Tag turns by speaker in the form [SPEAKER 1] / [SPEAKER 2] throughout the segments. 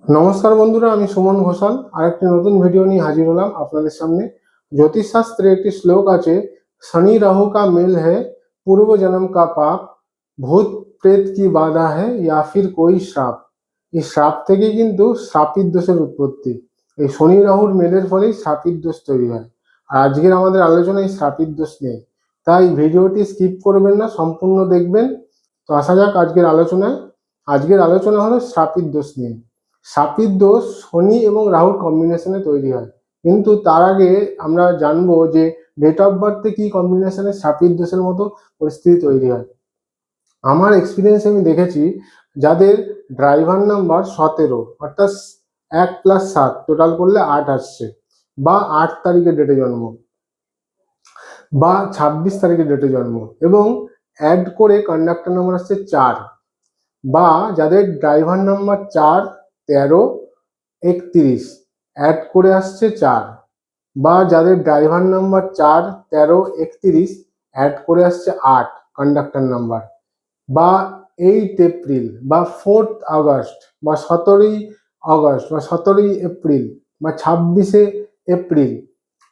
[SPEAKER 1] নমস্কার বন্ধুরা, আমি সুমন ঘোষাল আরেকটি নতুন ভিডিও নিয়ে হাজির হলাম আপনাদের সামনে। জ্যোতিষশাস্ত্রে একটি শ্লোক আছে, শনি রাহু কা মেল है, पूर्व जन्म का पाप, ভূত প্রেত কি বাধা है या फिर कोई श्राप। এই শ্রাপ থেকে কিন্তু শ্রাপিত দোষের উৎপত্তি। এই শনি রাহুর মেলের ফলেই শ্রাপিত দোষ তৈরি হয়। আর আজকের আমাদের আলোচনায় শ্রাপিত দোষ নেই, তাই ভিডিওটি স্কিপ করবেন না, সম্পূর্ণ দেখবেন। তো আসা যাক আজকের আলোচনায়। আজকের আলোচনা হলো শ্রাপিত দোষ নিয়ে। শ্রাপিত দোষ শনি এবং রাহুর কম্বিনেশনে তৈরি হয়, কিন্তু তার আগে আমরা জানবো যে ডেট অফ বার্থে কি কম্বিনেশনে শ্রাপিত দোষের মতো পরিস্থিতি তৈরি হয়। আমার এক্সপিরিয়েন্সে আমি দেখেছি, যাদের ড্রাইভার নাম্বার 17 অর্থাৎ 1+7 টোটাল করলে 8 আসছে, বা 8 তারিখে ডেটে জন্ম, বা 26 তারিখে ডেটে জন্ম, এবং অ্যাড করে কন্ডাক্টর নাম্বার আসছে 4, বা যাদের ড্রাইভার নাম্বার 4, 13, 31 অ্যাড করে আসছে 4, বা যাদের ড্রাইভার নাম্বার 4, 13, 31 অ্যাড করে আসছে 8 কন্ডাক্টর নাম্বার, বা 8 এপ্রিল, বা 4 আগস্ট, বা 17 আগস্ট, বা 17 এপ্রিল, বা 26 এপ্রিল।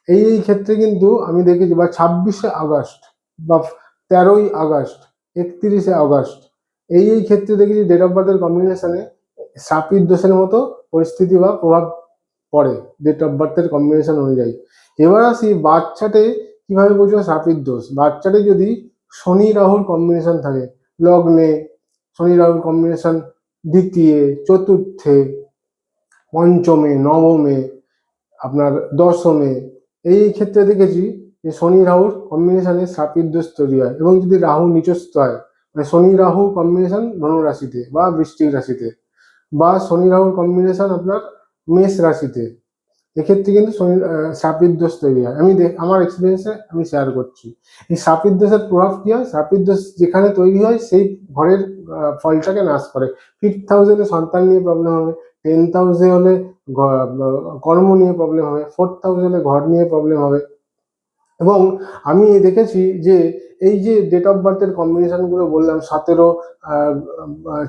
[SPEAKER 1] এই ক্ষেত্রে কিন্তু আমি দেখেছি, বা 26 আগস্ট, বা 13 আগস্ট, 31 আগস্ট, এই ক্ষেত্রে দেখেছি ডেট অফ বার্থের কম্বিনেশনে শ্রাপিত দোষের মতো পরিস্থিতি বা প্রভাব পড়ে ডেট অফ বার্থের কম্বিনেশন অনুযায়ী। এবার আসি বাচ্চাতে কিভাবে বুঝবো শ্রাপিত দোষ। বাচ্চাতে যদি শনি রাহুর কম্বিনেশন থাকে, লগ্নে শনি রাহুর কম্বিনেশন দ্বিতীয়, চতুর্থে, পঞ্চমে, নবমে, আপনার দশমে, এই ক্ষেত্রে দেখেছি যে শনি রাহুর কম্বিনেশনে শ্রাপিত দোষ তৈরি হয়। এবং যদি রাহু নিচস্থ হয়, মানে শনি রাহু কম্বিনেশন ধনু রাশিতে বা বৃশ্চিক রাশিতে, বা শনি রাহুর কম্বিনেশন আপনার মেষ রাশিতে, এক্ষেত্রে কিন্তু শনি শ্রাপিত দোষ তৈরি হয়। আমার এক্সপিরিয়েন্সে আমি শেয়ার করছি। এই শ্রাপিত দোষের প্রভাব কি হয়, শ্রাপিত দোষ যেখানে তৈরি হয় সেই ঘরের ফলটাকে নাশ করে। 5th হাউসে সন্তান নিয়ে প্রবলেম হবে, 10th হাউসে হলে কর্ম নিয়ে প্রবলেম হবে, 4th হাউসে হলে ঘর নিয়ে প্রবলেম হবে। এবং আমি দেখেছি যে এই যে ডেট অফ বার্থের কম্বিনেশনগুলো বললাম, 17,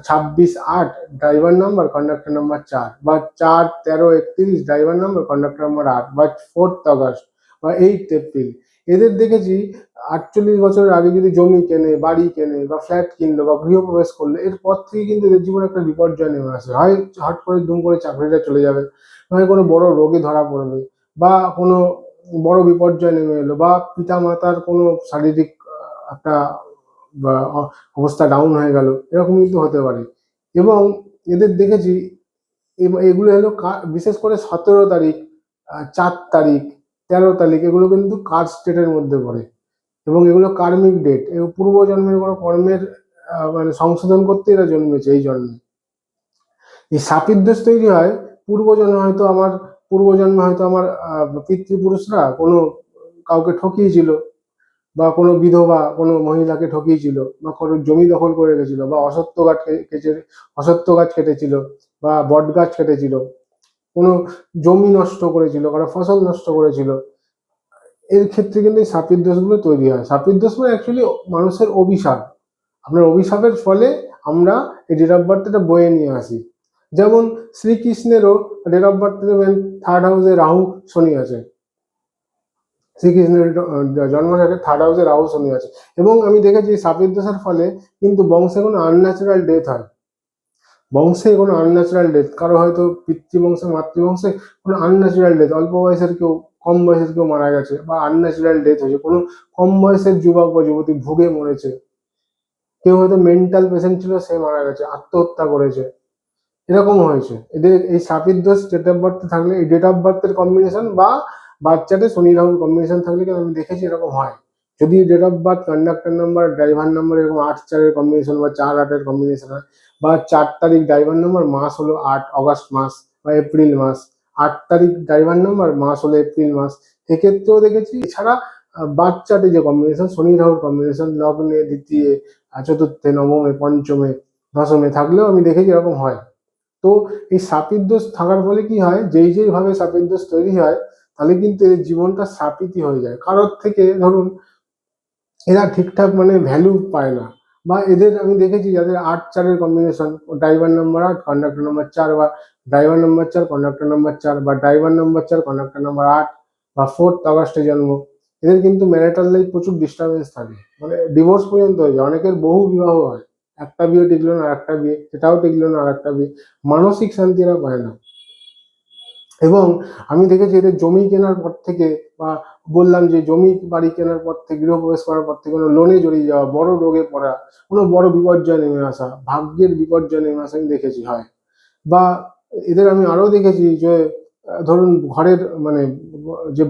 [SPEAKER 1] 26, 8 ড্রাইভার নাম্বার, কন্ডাক্টর নাম্বার 4, বা 4, 13, 31 ড্রাইভার নাম্বার, কন্ডাক্টর নাম্বার 8, বা 4th আগস্ট, বা 8 এপ্রিল, এদের দেখেছি 48 বছরের আগে যদি জমি কেনে, বাড়ি কেনে, বা ফ্ল্যাট কিনলো, বা গৃহপ্রবেশ করলো, এরপর থেকে কিন্তু এদের জীবনে একটা বিপর্যয় নেমে আসে। হয় হট করে দুম করে চাকরিটা চলে যাবে, নয় কোনো বড় রোগে ধরা পড়বে, বা কোনো বড় বিপর্যয় নেমে এলো, বা পিতা মাতার কোনো শারীরিক একটা অবস্থা ডাউন হয়ে গেল, এরকম কিন্তু হতে পারে। এবং এদের দেখেছি এগুলো হলো বিশেষ করে 17 তারিখ, 4 তারিখ, 13 তারিখ, এগুলো কিন্তু কার্স ডেটের মধ্যে পড়ে, এবং এগুলো কার্মিক ডেট। এগুলো পূর্বজন্মের কোনো কর্মের মানে সংশোধন করতে এরা জন্মেছে এই জন্মে। এই শাপিত দোষ তৈরি হয় পূর্বজন্মে হয়তো আমার পিতৃপুরুষরা কোনো কাউকে ঠকিয়েছিল, বা কোনো বিধবা কোনো মহিলাকে ঠকিয়েছিল, বা কোনো জমি দখল করে রেখেছিল, বা অসত্য গাছ কেটেছিল, বা বট গাছ কেটেছিল, কোনো জমি নষ্ট করেছিল, কারো ফসল নষ্ট করেছিল। এর ক্ষেত্রে কিন্তু এই শাপিত দোষগুলো তৈরি হয়। শাপিত দোষ মানে অ্যাকচুয়ালি মানুষের অভিশাপ। আপনার অভিশাপের ফলে আমরা এই ডেট অফ বার্থটা বয়ে নিয়ে আসি। যেমন শ্রীকৃষ্ণেরও ডেট অফ বার্থ দেবেন 3rd হাউসে রাহু শনি আছে। শ্রীকৃষ্ণের জন্ম থেকে 3rd হাউসে রাহু শনি আছে। এবং আমি দেখেছি শাপিত দোষের ফলে কিন্তু বংশে কোনো আনন্যাচারাল ডেথ হয়। বংশে কোনো আনন্যাচারাল ডেথ, কারো হয়তো পিতৃবংশে মাতৃবংশে কোনো আনন্যাচারাল ডেথ, অল্প বয়সের কেউ, কম বয়সের কেউ মারা গেছে, বা আনন্যাচারাল ডেথ হয়েছে, কোনো কম বয়সের যুবক বা যুবতী ভুগে মরেছে, কেউ হয়তো মেন্টাল পেশেন্ট ছিল, সে মারা গেছে, আত্মহত্যা করেছে, এরকম হয়েছে। এদের এই শাপিত দোষ ডেট অফ বার্থে থাকলে, এই ডেট অফ বার্থের কম্বিনেশন বা বাচ্চাদের শনি রাহুর কম্বিনেশন থাকলে কিন্তু আমি দেখেছি এরকম হয়। যদি date of birth, conductor number, driver number এরকম 8-4-এর কম্বিনেশন, বা 4-8-এর কম্বিনেশন হয়, বা 4 তারিখ ড্রাইভার নাম্বার, মাস হলো 8 অগস্ট মাস বা এপ্রিল মাস, 8 তারিখ ড্রাইভার নাম্বার, মাস হলো এপ্রিল মাস, এক্ষেত্রেও দেখেছি। এছাড়া বাচ্চাতে যে কম্বিনেশন শনি রাহুর কম্বিনেশন লগ্নে দ্বিতীয়, চতুর্থে, নবমে, পঞ্চমে, দশমে থাকলেও আমি দেখেছি এরকম হয়। তো এই শাপিত দোষ থাকার ফলে কি হয়, যেই ভাবে শাপিত দোষ তৈরি হয়, তাহলে কিন্তু এর জীবনটা শাপিতই হয়ে যায়। কারোর থেকে ধরুন এরা ঠিকঠাক মানে ভ্যালু পায় না, বা এদের আমি দেখেছি যাদের 8-4-এর combination, driver number 8 conductor number 4, বা ড্রাইভার নাম্বার 4 কন্ডাক্টর নাম্বার 4, বা ড্রাইভার নাম্বার 4 কন্ডাক্টর নাম্বার 8, বা 4th আগস্টে জন্ম। এদের কিন্তু ম্যারিটাল লাইফ প্রচুর ডিস্টারবেন্স থাকে, মানে ডিভোর্স পর্যন্ত হয়ে যায়, অনেকের বহু বিবাহ হয়, একটা বিয়ে টিকলো না আরেকটা বিয়ে, সেটাও টিকলো না আরেকটা বিয়ে, মানসিক শান্তি এরা পায় না। এবং আমি দেখেছি এদের জমি কেনার পর থেকে, বা বললাম যে জমি বাড়ি কেনার পর থেকে, গৃহপ্রবেশ করার পর থেকে কোনো লোনে জড়িয়ে যাওয়া, বড় রোগে পড়া, কোনো বড় বিপর্যয় নেমে আসা, ভাগ্যের বিপর্যয় নেমে আসা আমি দেখেছি হয়। বা এদের আমি আরো দেখেছি যে ধরুন ঘরের মানে যে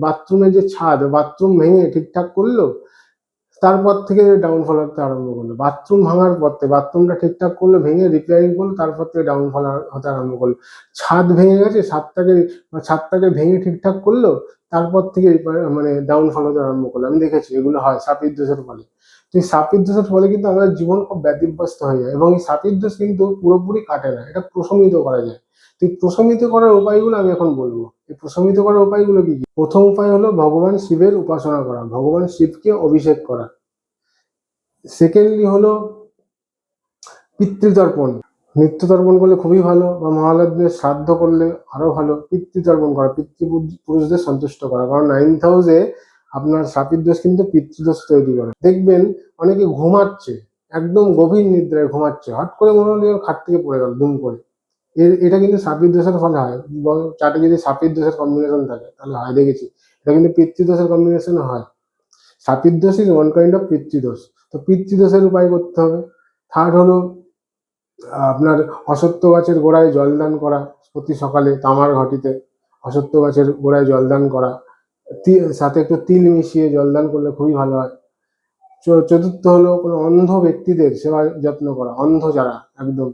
[SPEAKER 1] বাথরুমের যে ছাদ, বাথরুম ভেঙে ঠিকঠাক করলো, তারপর থেকে ডাউনফল হতে আরম্ভ করলো। বাথরুম ভাঙার পর থেকে, বাথরুমটা ঠিকঠাক করলো, ভেঙে রিপেয়ারিং করলো, তারপর থেকে ডাউনফল হতে আরম্ভ করলো। ছাদ ভেঙে গেছে, ছাদটাকে ভেঙে ঠিকঠাক করলো, তারপর থেকে মানে ডাউনফল হতে আরম্ভ করলো। আমি দেখেছি এগুলো হয় শাপির দোষের ফলে। তো এই শাপির দোষের ফলে কিন্তু আমাদের জীবন খুব ব্যতিব্যস্ত হয়ে যায়, এবং এই শাপির দোষ কিন্তু পুরোপুরি কাটে না, এটা প্রশমিত করা যায়। তো এই প্রশমিত করার উপায়গুলো আমি এখন বলবো। এই প্রশমিত করার উপায়গুলো কি কি? প্রথম উপায় হলো ভগবান শিবের উপাসনা করা, ভগবান শিবকে অভিষেক করা। সেকেন্ডলি হলো পিতৃতর্পণ, নিত্যতর্পণ করলে খুবই ভালো, বা মহালয়ার শ্রাদ্ধ করলে আরো ভালো। পিতৃতর্পণ করা, পিতৃপুরুষদের সন্তুষ্ট করা, কারণ 9th হাউসে আপনার শাপির দোষ কিন্তু পিতৃদোষ তৈরি করে। দেখবেন অনেকে ঘুমাচ্ছে, একদম গভীর নিদ্রায় ঘুমাচ্ছে, হট করে মনে হলো খাট থেকে পড়ে গেল দুম করে। এটা কিন্তু শাপির দোষের ফলে হয়। চার্টে যদি শাপির দোষের কম্বিনেশন থাকে তাহলে হয়, দেখেছি। এটা কিন্তু পিতৃদোষের কম্বিনেশন হয়। শাপির দোষ ইজ ওয়ান কাইন্ড অফ পিতৃদোষ। তো পিতৃদোষের উপায় করতে হবে। থার্ড হলো আপনার অশ্বত্থ গাছের গোড়ায় জলদান করা, প্রতি সকালে তামার ঘটিতে অশ্বত্থ গাছের গোড়ায় জলদান করা, সাথে একটু তিল মিশিয়ে জলদান করলে খুবই ভালো হয়। চতুর্থ হলো কোনো অন্ধ ব্যক্তিদের সেবা যত্ন করা, অন্ধ যারা একদম,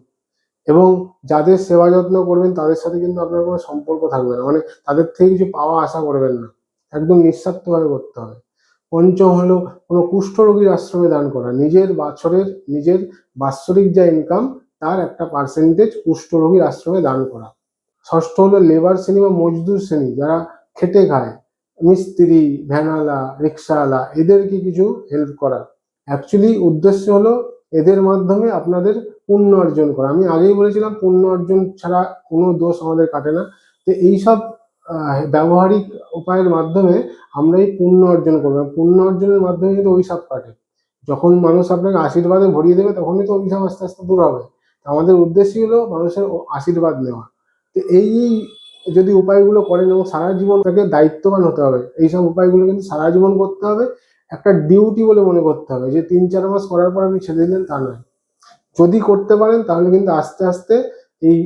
[SPEAKER 1] এবং যাদের সেবা যত্ন করবেন তাদের সাথে কিন্তু আপনার কোনো সম্পর্ক থাকবে না, মানে তাদের থেকে কিছু পাওয়া আশা করবেন না, একদম নিঃস্বার্থভাবে করতে হবে। পঞ্চম হলো কোনো কুষ্ঠরোগীর আশ্রমে দান করা, নিজের বাৎসরিক যা ইনকাম তার একটা পার্সেন্টেজ কুষ্ঠরোগীর আশ্রমে দান করা। ষষ্ঠ হলো লেবার শ্রেণী বা মজদুর শ্রেণী যারা খেটে খায়, মিস্ত্রি, ভ্যানওয়ালা, রিক্সাওয়ালা, এদেরকে কিছু হেল্প করা। অ্যাকচুয়ালি উদ্দেশ্য হলো এদের মাধ্যমে আপনাদের পুণ্য অর্জন করা। আমি আগেই বলেছিলাম পুণ্য অর্জন ছাড়া কোনো দোষ আমাদের কাটে না। তো এইসব ব্যবহারিক উপায়ের মাধ্যমে আমরা এই পুণ্য অর্জন করবো। পুণ্য অর্জনের মাধ্যমে কিন্তু অভিশাপ কাটে। যখন মানুষ আপনাকে আশীর্বাদে ভরিয়ে দেবে তখনই তো অভিশাপ আস্তে আস্তে দূর হবে। আমাদের উদ্দেশ্যই হলো মানুষের আশীর্বাদ নেওয়া। তো এই যদি উপায়গুলো করেন এবং সারা জীবন তাকে দায়িত্ববান হতে হবে, এইসব উপায়গুলো কিন্তু সারা জীবন করতে হবে, একটা ডিউটি বলে মনে করতে হবে, যে 3-4 মাস করার পর আপনি ছেড়ে দিলেন তা নয়। যদি করতে পারেন তাহলে কিন্তু আস্তে আস্তে এই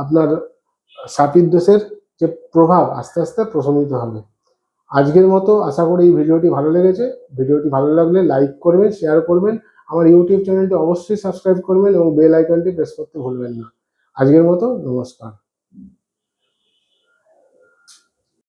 [SPEAKER 1] আপনার শাপির দোষের যে প্রভাব আস্তে আস্তে প্রশমিত হবে। আজকের মতো আশা করি এই ভিডিওটি ভালো লেগেছে। ভিডিওটি ভালো লাগলে লাইক করবেন, শেয়ার করবেন, আমার ইউটিউব চ্যানেলটি অবশ্যই সাবস্ক্রাইব করবেন এবং বেল আইকনটি প্রেস করতে ভুলবেন না। আজকের মতো নমস্কার।